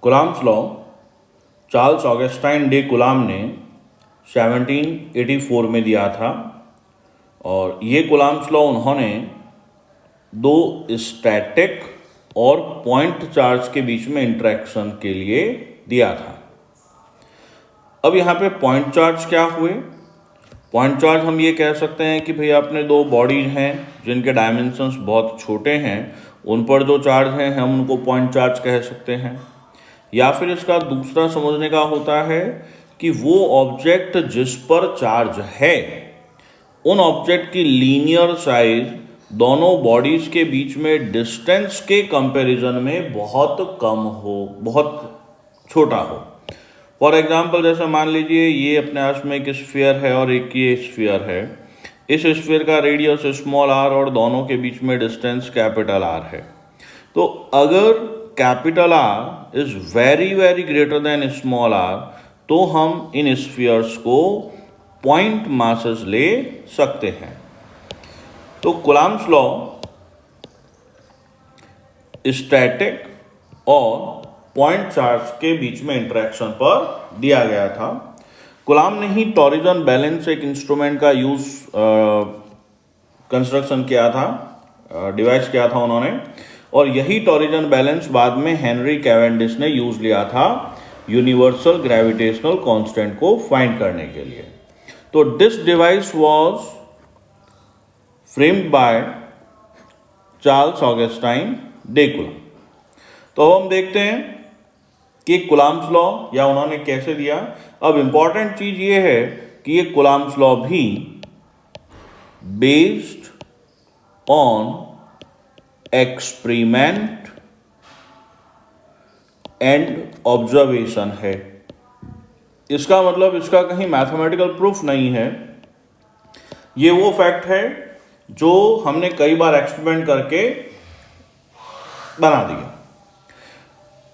Coulombs law Charles Augustine day coulomb ने 1784 में दिया था और ये कूलाम्स लॉ उन्होंने दो स्टैटिक और पॉइंट चार्ज के बीच में इंटरेक्शन के लिए दिया था। अब यहाँ पे पॉइंट चार्ज क्या हुए? पॉइंट चार्ज हम ये कह सकते हैं कि भैया अपने दो बॉडीज हैं जिनके डायमेंशंस बहुत छोटे हैं, उन पर जो चार्ज हैं हम उनको पॉइंट चार्ज कह सकते हैं। या फिर इसका दूसरा समझने का होता है कि वो ऑब्जेक्ट जिस पर चार्ज है उन ऑब्जेक्ट की लीनियर साइज दोनों बॉडीज के बीच में डिस्टेंस के कंपैरिजन में बहुत कम हो, बहुत छोटा हो। फॉर एग्जाम्पल जैसे मान लीजिए ये अपने आप में एक स्फीयर है और एक ये स्फीयर है। इस स्फीयर का रेडियस स्मॉल आर और दोनों के बीच में डिस्टेंस कैपिटल आर है। तो अगर capital R is very very greater than small R तो हम इन स्फीयर्स को पॉइंट मासेस ले सकते हैं। तो कूलाम्स लॉ स्टैटिक और पॉइंट चार्ज के बीच में इंटरेक्शन पर दिया गया था। कूलाम ने ही टॉरिजन बैलेंस एक इंस्ट्रूमेंट का यूज कंस्ट्रक्शन किया था, डिवाइस किया था उन्होंने, और यही टॉरिजन बैलेंस बाद में हेनरी कैवेंडिश ने यूज लिया था यूनिवर्सल ग्रेविटेशनल कांस्टेंट को फाइंड करने के लिए। तो this device was framed by Charles Augustine day coulomb. तो अब हम देखते हैं कि कूलाम्स लॉ या उन्होंने कैसे दिया। अब इंपॉर्टेंट चीज ये है कि ये कूलाम्स लॉ भी based on experiment and observation है। इसका मतलब इसका कहीं मैथमेटिकल प्रूफ नहीं है, ये वो फैक्ट है जो हमने कई बार एक्सपेरिमेंट करके बना दिया।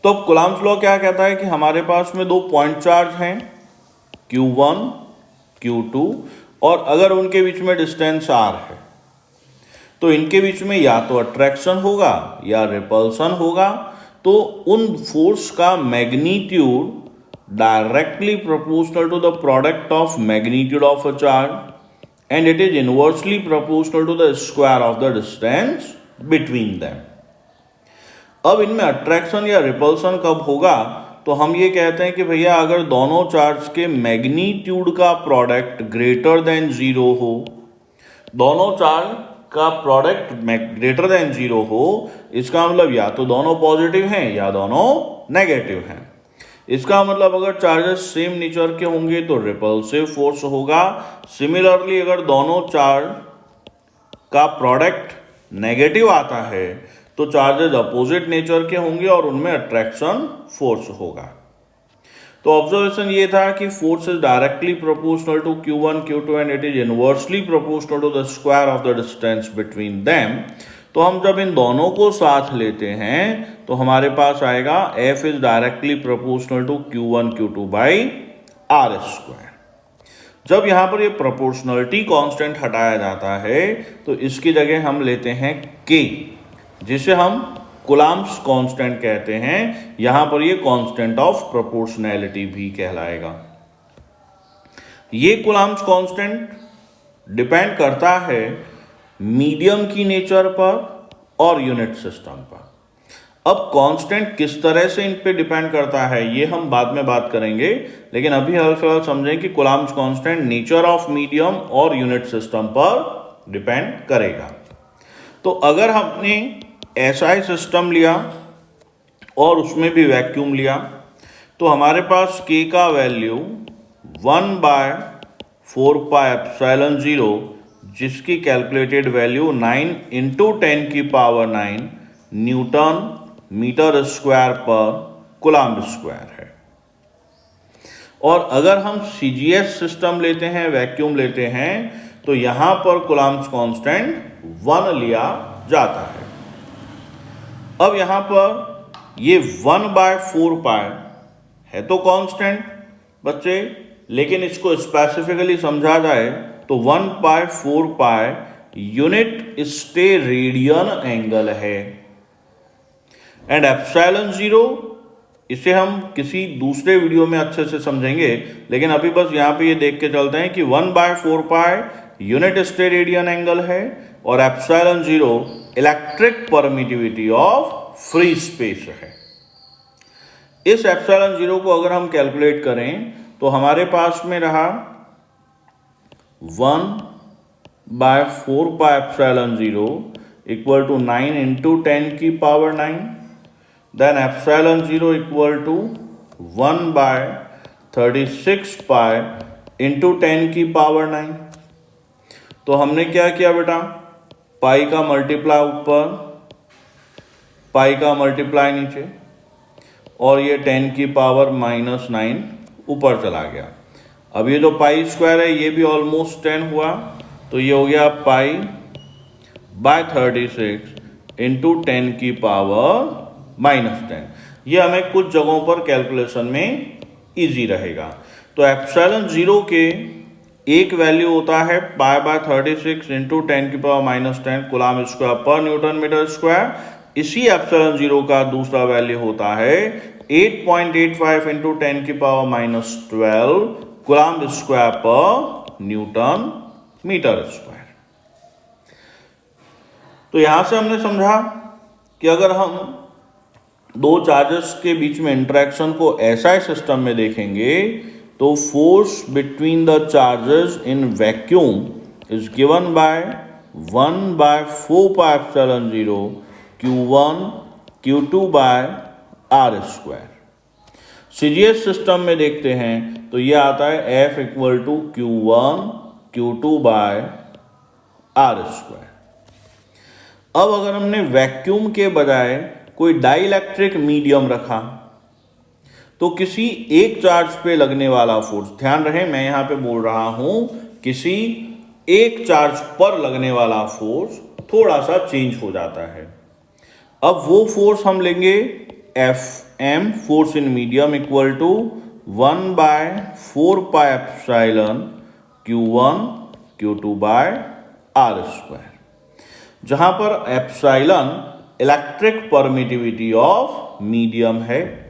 तो कूलाम्स लॉ क्या कहता है कि हमारे पास में दो पॉइंट चार्ज हैं Q1 Q2 और अगर उनके बीच में डिस्टेंस r है तो इनके बीच में या तो अट्रैक्शन होगा या रिपल्सन होगा। तो उन फोर्स का magnitude directly proportional to the product of magnitude of a charge and it is inversely proportional to the square of the distance between them। अब इनमें अट्रैक्शन या रिपल्सन कब होगा? तो हम ये कहते हैं कि भैया अगर दोनों चार्ज के मैग्नीट्यूड का प्रोडक्ट ग्रेटर देन जीरो हो, दोनों चार्ज का प्रोडक्ट ग्रेटर देन जीरो हो, इसका मतलब या तो दोनों पॉजिटिव हैं या दोनों नेगेटिव हैं। इसका मतलब अगर चार्जेस सेम नेचर के होंगे तो रिपल्सिव फोर्स होगा। सिमिलरली अगर दोनों चार्ज का प्रोडक्ट नेगेटिव आता है तो चार्जेस अपोजिट नेचर के होंगे और उनमें अट्रैक्शन फोर्स होगा। तो ऑब्जर्वेशन ये था कि force is directly proportional to Q1 Q2 and it is inversely proportional to the square of the distance between them. तो हम जब इन दोनों को साथ लेते हैं तो हमारे पास आएगा F is directly proportional to Q1 Q2 by R square. जब यहां पर ये प्रोपोर्शनलिटी कांस्टेंट हटाया जाता है तो इसकी जगह हम लेते हैं K, जिसे हम कूलाम्स कांस्टेंट कहते हैं। यहां पर ये कांस्टेंट ऑफ प्रोपोर्शनैलिटी भी कहलाएगा। ये कूलाम्स कांस्टेंट डिपेंड करता है मीडियम की नेचर पर और यूनिट सिस्टम पर। अब कांस्टेंट किस तरह से इन पे डिपेंड करता है ये हम बाद में बात करेंगे, लेकिन अभी हर फिलहाल समझें कि coulombs constant nature of medium और यूनिट सिस्टम पर डिपेंड करेगा। तो अगर हमने SI सिस्टम लिया और उसमें भी वैक्यूम लिया तो हमारे पास K का वैल्यू 1/4πε0, जिसकी calculated value 9 × 10⁹ newton metre square पर कूलाम्ब स्क्वायर है। और अगर हम CGS सिस्टम लेते हैं, वैक्यूम लेते हैं, तो यहां पर कूलाम्ब्स कांस्टेंट 1 लिया जाता है। अब यहां पर ये 1/4π है तो कांस्टेंट बच्चे, लेकिन इसको स्पेसिफिकली समझा जाए तो 1/4π यूनिट स्टे रेडियन एंगल है एंड ε0 इसे हम किसी दूसरे वीडियो में अच्छे से समझेंगे, लेकिन अभी बस यहाँ पे ये देख के चलते हैं कि 1/4 पाई यूनिट स्टेरेडियन एंगल है और epsilon 0 electric permittivity of free space है। इस एप्सिलॉन 0 को अगर हम कैलकुलेट करें तो हमारे पास में रहा 1/4 pi epsilon 0 equal to 9 into 10⁻⁹, then epsilon 0 equal to 1/36 pi into 10⁻⁹। तो हमने क्या किया बेटा, पाई का मल्टीप्लाई ऊपर, पाई का मल्टीप्लाई नीचे, और ये 10⁻⁹ ऊपर चला गया। अब ये जो पाई स्क्वायर है ये भी ऑलमोस्ट 10 हुआ, तो ये हो गया पाई/36 इंटू 10⁻⁻⁻। ये हमें कुछ जगहों पर कैलकुलेशन में इजी रहेगा। तो एप्सिलॉन 0 के एक वैल्यू होता है पाई/36 इंटू 10⁻⁻10 कूलम स्क्वायर पर न्यूटन मीटर स्क्वायर। इसी एप्सिलॉन 0 का दूसरा वैल्यू होता है 8.85 इंटू 10⁻⁻12 कूलम स्क्वायर पर न्यूटन मीटर स्क्वायर। तो यहां से हमने समझा कि अगर हम दो चार्जेस के बीच में इंटरेक्शन को SI सिस्टम में देखेंगे तो force between the charges in vacuum is given by 1/4 pi epsilon 0 Q1 Q2 by R square. Series system में देखते हैं तो ये आता है F equal to Q1 Q2 by R square. अब अगर हमने वैक्यूम के बजाय कोई डाइइलेक्ट्रिक मीडियम रखा तो किसी एक चार्ज पे लगने वाला फोर्स, ध्यान रहे मैं यहां पे बोल रहा हूं किसी एक चार्ज पर लगने वाला फोर्स थोड़ा सा चेंज हो जाता है। अब वो फोर्स हम लेंगे Fm, force in medium, equal to 1/4 pi epsilon Q1 Q2 by R square, जहां पर epsilon electric permittivity of medium है।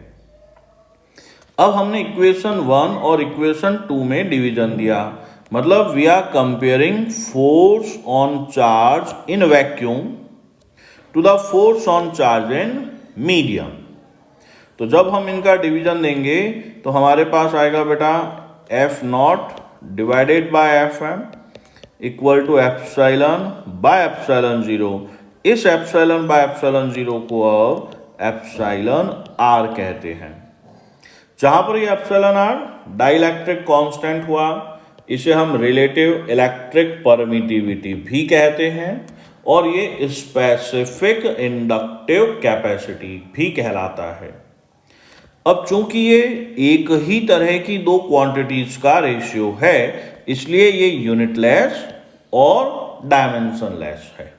अब हमने इक्वेशन 1 और इक्वेशन 2 में डिवीजन दिया, मतलब we are comparing force on charge in vacuum to the force on charge in medium. तो जब हम इनका डिवीजन देंगे तो हमारे पास आएगा बेटा F0 divided by Fm equal to epsilon by epsilon 0। इस एप्सिलॉन बाय एप्सिलॉन 0 को अब एप्सिलॉन R कहते हैं, जहां पर ये एप्सिलॉन R डाइइलेक्ट्रिक कांस्टेंट हुआ। इसे हम रिलेटिव इलेक्ट्रिक परमिटिविटी भी कहते हैं और ये स्पेसिफिक इंडक्टिव कैपेसिटी भी कहलाता है। अब चूंकि ये एक ही तरह की दो क्वांटिटीज का रेशियो है इसलिए ये यूनिटलेस और डायमेंशनलेस है।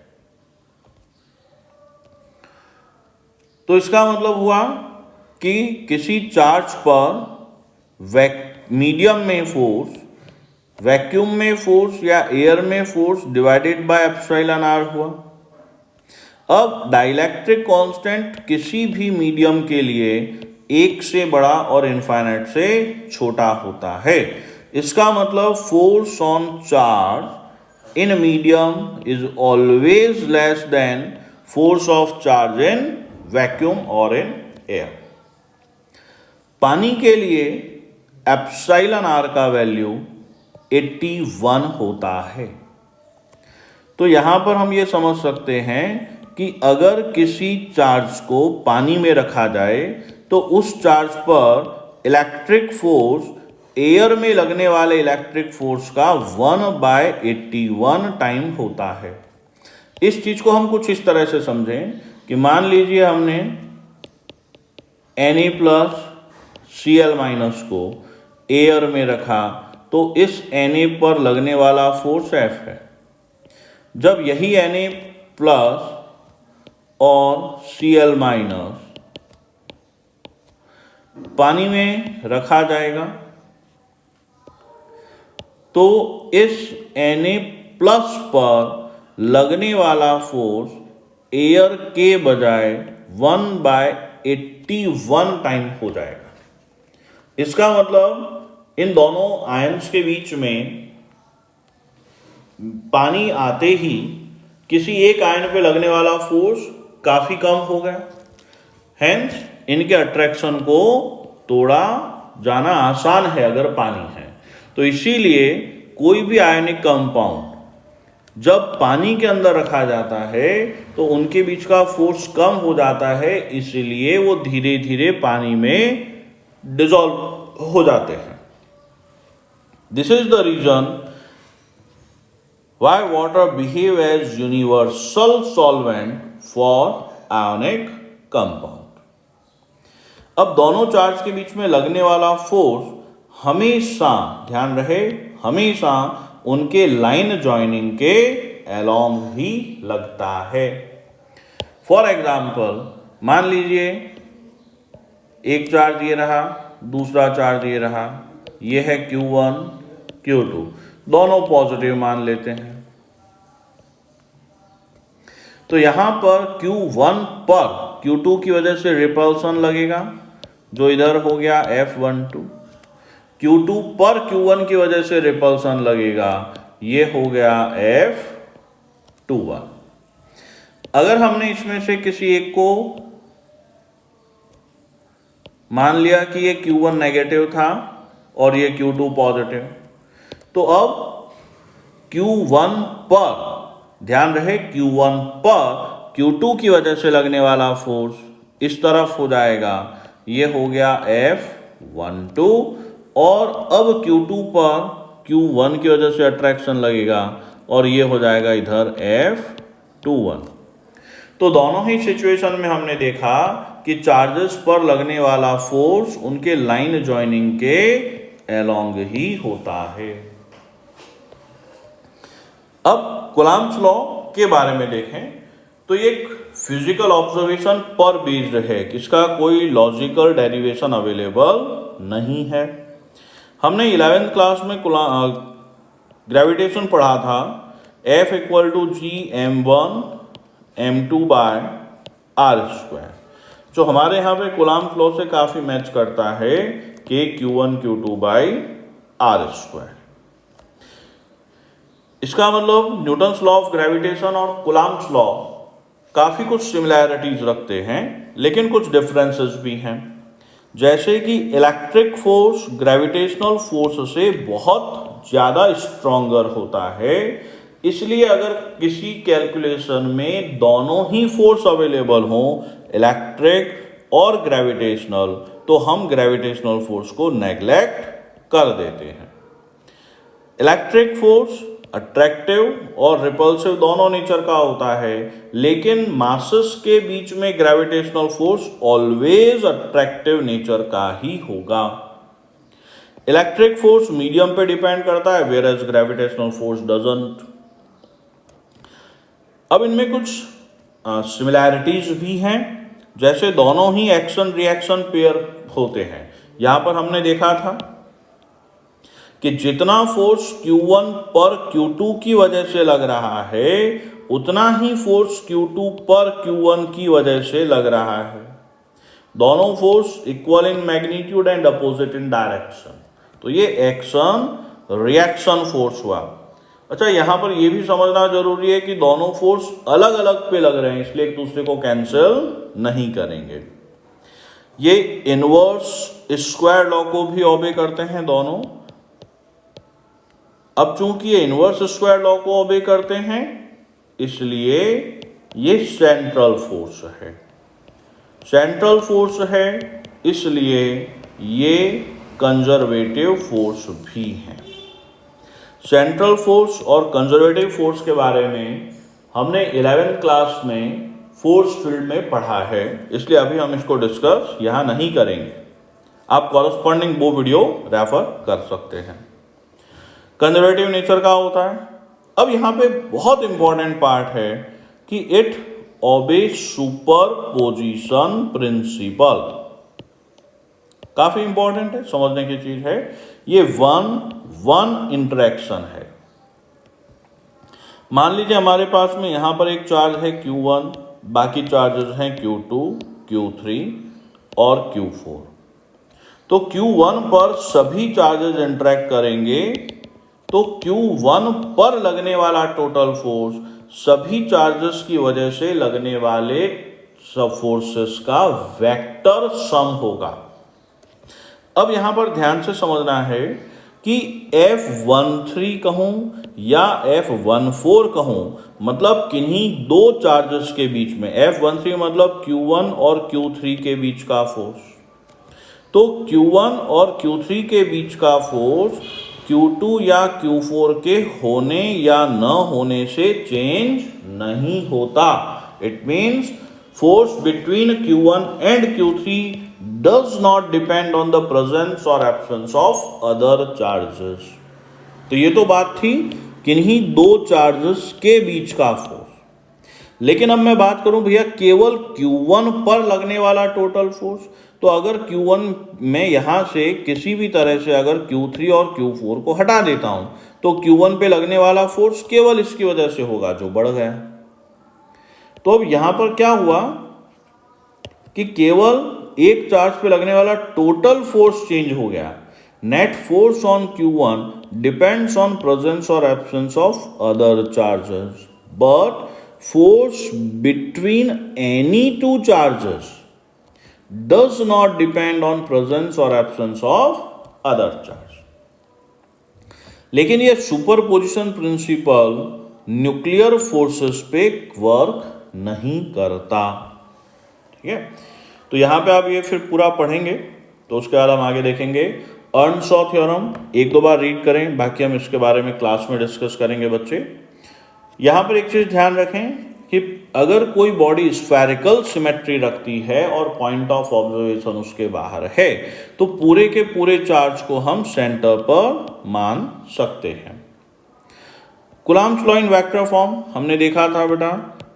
तो इसका मतलब हुआ कि किसी चार्ज पर मीडियम में फोर्स, वैक्यूम में फोर्स या एयर में force divided by epsilon R हुआ। अब डाइइलेक्ट्रिक कांस्टेंट किसी भी मीडियम के लिए एक से बड़ा और इनफाइनाइट से छोटा होता है। इसका मतलब force on charge in medium is always less than force of charge in vacuum और इन एयर। पानी के लिए एप्सिलॉन R का वैल्यू 81 होता है। तो यहां पर हम ये समझ सकते हैं कि अगर किसी चार्ज को पानी में रखा जाए तो उस चार्ज पर इलेक्ट्रिक फोर्स एयर में लगने वाले इलेक्ट्रिक फोर्स का 1/81 टाइम होता है। इस चीज को हम कुछ इस तरह से समझें कि मान लीजिए हमने Na+Cl- को एयर में रखा तो इस Na पर लगने वाला फोर्स F है। जब यही Na+ और Cl- पानी में रखा जाएगा तो इस Na+ पर लगने वाला फोर्स एयर के बजाय 1/81 81 टाइम हो जाएगा। इसका मतलब इन दोनों आयंस के बीच में पानी आते ही किसी एक आयन पे लगने वाला फोर्स काफी कम हो गया, हेंस इनके अट्रैक्शन को तोड़ा जाना आसान है अगर पानी है। तो इसीलिए कोई भी आयनिक कंपाउंड जब पानी के अंदर रखा जाता है तो उनके बीच का फोर्स कम हो जाता है, इसलिए वो धीरे धीरे पानी में डिसॉल्व हो जाते हैं। This is the reason why water behave as universal solvent for ionic compound। अब दोनों चार्ज के बीच में लगने वाला फोर्स हमेशा, ध्यान रहे, हमेशा उनके लाइन जॉइनिंग के अलोंग ही लगता है। फॉर एग्जाम्पल मान लीजिए एक चार्ज ये रहा, दूसरा चार्ज ये रहा, ये है Q1 Q2, दोनों पॉजिटिव मान लेते हैं। तो यहां पर Q1 पर Q2 की वजह से रिपल्सन लगेगा, जो इधर हो गया F12। Q2 पर Q1 की वजह से रिपल्सन लगेगा, ये हो गया F21। अगर हमने इसमें से किसी एक को मान लिया कि ये Q1 नेगेटिव था और ये Q2 पॉजिटिव, तो अब Q1 पर, ध्यान रहे, Q1 पर Q2 की वजह से लगने वाला फोर्स इस तरफ हो जाएगा, ये हो गया F12, और अब Q2 पर Q1 की वजह से अट्रैक्शन लगेगा और ये हो जाएगा इधर F21। तो दोनों ही सिचुएशन में हमने देखा कि चार्जेस पर लगने वाला फोर्स उनके लाइन जॉइनिंग के अलोंग ही होता है। अब कूलम्ब्स लॉ के बारे में देखें तो ये एक फिजिकल ऑब्जर्वेशन पर बेस्ड है, किसका कोई लॉजिकल डेरिवेशन अवेलेबल नहीं है। हमने 11th क्लास में ग्रेविटेशन पढ़ा था, F = G m1m2/r², जो हमारे यहाँ पे कूलम्ब्स लॉ से काफी मैच करता है, K Q1 Q2/r²। इसका मतलब न्यूटन्स लॉ ऑफ ग्रेविटेशन और कूलम्ब्स लॉ काफी कुछ सिमिलैरिटीज रखते हैं, लेकिन कुछ डिफरेंसेस भी हैं। जैसे कि इलेक्ट्रिक फोर्स ग्रेविटेशनल फोर्स से बहुत ज्यादा स्ट्रॉन्गर होता है, इसलिए अगर किसी कैलकुलेशन में दोनों ही फोर्स अवेलेबल हों, इलेक्ट्रिक और ग्रेविटेशनल, तो हम ग्रेविटेशनल फोर्स को नेग्लेक्ट कर देते हैं। इलेक्ट्रिक फोर्स अट्रैक्टिव और रिपल्सिव दोनों नेचर का होता है, लेकिन मासेस के बीच में gravitational force always attractive nature का ही होगा। इलेक्ट्रिक फोर्स मीडियम पे डिपेंड करता है, whereas gravitational force doesn't. अब इनमें कुछ सिमिलैरिटीज भी हैं, जैसे दोनों ही एक्शन रिएक्शन पेयर होते हैं। यहां पर हमने देखा था कि जितना फोर्स Q1 पर Q2 की वजह से लग रहा है, उतना ही फोर्स Q2 पर Q1 की वजह से लग रहा है। दोनों force equal in magnitude and opposite in direction, तो ये एक्शन रिएक्शन फोर्स हुआ। अच्छा, यहां पर यह भी समझना जरूरी है कि दोनों फोर्स अलग अलग पे लग रहे हैं, इसलिए एक दूसरे को कैंसिल नहीं करेंगे। ये इनवर्स स्क्वायर लॉ को भी ओबे करते हैं दोनों। अब चूंकि ये इनवर्स स्क्वायर लॉ को ओबे करते हैं, इसलिए ये सेंट्रल फोर्स है। सेंट्रल फोर्स है, इसलिए ये कंजर्वेटिव फोर्स भी है। सेंट्रल फोर्स और कंजर्वेटिव फोर्स के बारे में हमने 11th क्लास में फोर्स फील्ड में पढ़ा है, इसलिए अभी हम इसको डिस्कस यहां नहीं करेंगे। आप कॉरस्पॉन्डिंग वो वीडियो रेफर कर सकते हैं। कंजर्वेटिव नेचर का होता है। अब यहां पे बहुत इंपॉर्टेंट पार्ट है कि इट ओबे सुपरपोजिशन प्रिंसिपल। काफी इंपॉर्टेंट है, समझने की चीज है। ये वन इंटरेक्शन है। मान लीजिए हमारे पास में यहां पर एक चार्ज है Q1, बाकी चार्जेस हैं Q2, Q3, और Q4। तो Q1 पर सभी चार्जेस इंटरेक्ट करेंगे तो Q1 पर लगने वाला टोटल फोर्स सभी चार्जेस की वजह से लगने वाले सब फोर्सेस का वेक्टर सम होगा। अब यहां पर ध्यान से समझना है कि F13 कहूं या F14 कहूं, मतलब किन्हीं दो चार्जेस के बीच में, F13 मतलब Q1 और Q3 के बीच का फोर्स, तो Q1 और Q3 के बीच का फोर्स Q2 या Q4 के होने या न होने से चेंज नहीं होता। It means force between Q1 and Q3 does not depend on the presence or absence of other charges। तो ये तो बात थी किन्हीं दो चार्जेस के बीच का फोर्स। लेकिन अब मैं बात करूं भैया केवल Q1 पर लगने वाला टोटल फोर्स, तो अगर Q1 में यहां से किसी भी तरह से अगर Q3 और Q4 को हटा देता हूं तो Q1 पे लगने वाला फोर्स केवल इसकी वजह से होगा जो बढ़ गया। तो अब यहां पर क्या हुआ कि केवल एक चार्ज पे लगने वाला टोटल फोर्स चेंज हो गया। Net force on Q1 depends on presence और absence of other charges, but force between any two charges does not depend on presence or absence of other charge। लेकिन यह superposition principle nuclear forces पे work नहीं करता। ठीक है, तो यहां पे आप ये फिर पूरा पढ़ेंगे तो उसके बाद हम आगे देखेंगे। अर्नशॉ थ्योरम एक दो बार रीड करें, बाकी हम इसके बारे में क्लास में डिस्कस करेंगे बच्चे। यहां पर एक चीज ध्यान रखें कि अगर कोई बॉडी स्फेरिकल सिमेट्री रखती है और पॉइंट ऑफ ऑब्जर्वेशन उसके बाहर है तो पूरे के पूरे चार्ज को हम सेंटर पर मान सकते हैं। Coulomb's law in vector form हमने देखा था बेटा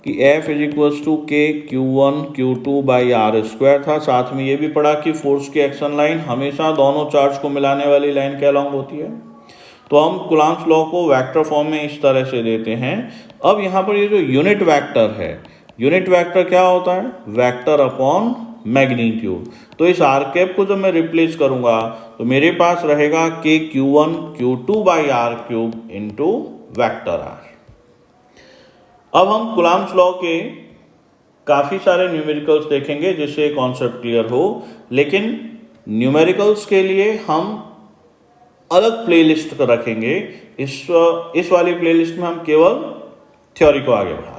कि F = K Q1 Q2 by R square था। साथ में ये भी पढ़ा कि फोर्स की एक्शन लाइन हमेशा दोनों चार्ज को मिलाने वाली लाइन के अलॉन्ग होती है। तो हम कूलम्ब्स लॉ को वेक्टर फॉर्म में इस तरह से देते हैं। अब यहाँ पर ये जो यूनिट वेक्टर है, यूनिट वेक्टर क्या होता है? Vector upon magnitude. तो इस आर कैप को जब मैं रिप्लेस करूंगा तो मेरे पास रहेगा K Q1 Q2 by R cube into vector R. अब हम कूलम्ब्स लॉ के काफ़ी सारे न्यूमेरिकल्स देखेंगे जिससे कॉन्सेप्ट क्लियर हो, लेकिन न्यूमेरिकल्स के लिए हम अलग प्लेलिस्ट रखेंगे। इस वाली प्लेलिस्ट में हम केवल थ्योरी को आगे बढ़ाएंगे।